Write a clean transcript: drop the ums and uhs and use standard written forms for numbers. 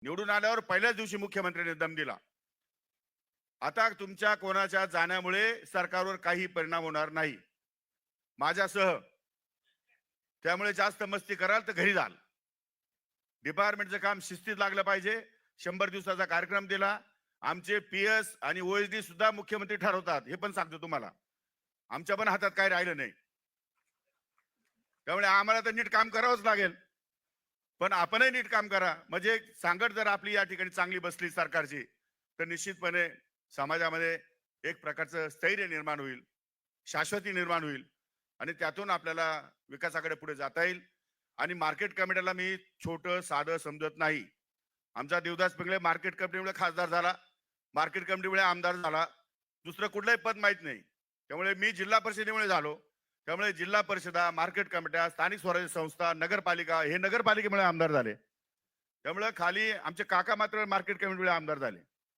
निवडून आल्यावर पहिल्याच दिवशी मुख्यमंत्र्यांनी दम दिला. आता तुमच्या कोणाच्या जाण्यामुळे सरकारवर काही परिणाम होणार नाही माझ्यासह. त्यामुळे जास्त मस्ती कराल तर घरी जाल. डिपार्टमेंटचं काम शिस्तीत लागलं पाहिजे. 100 दिवसाचा कार्यक्रम दिला. आमचे पीएस आणि ओएसडी सुद्धा मुख्यमंत्री ठरवतात, हे पण सांगतो तुम्हाला. आमच्या पण हातात काय राहिलं नाही. त्यामुळे आम्हाला तर नीट काम करावंच लागेल. पण आपणही नीट काम करा. म्हणजे सांगड जर आपली या ठिकाणी चांगली बसली सरकारची, तर निश्चितपणे समाजामध्ये एक प्रकारचं स्थैर्य निर्माण होईल, शाश्वती निर्माण होईल आणि त्यातून आपल्याला विकासाकडे पुढे जाता येईल. आणि मार्केट कमिटीला मी छोटं साधं समजत नाही. आमचा देवदास पिंगळे मार्केट कमिटीमुळे खासदार झाला, मार्केट कमिटीमुळे आमदार झाला, दुसरं कुठलंही पद माहित नाही. त्यामुळे मी जिल्हा परिषदेमुळे झालो. त्यामुळे जिल्हा परिषदा, मार्केट कमिट्या, स्थानिक स्वराज्य संस्था, नगरपालिका, हे नगरपालिकेमुळे आमदार झाले. त्यामुळे खाली आमचे काका मात्र मार्केट कमिटीमुळे आमदार झाले.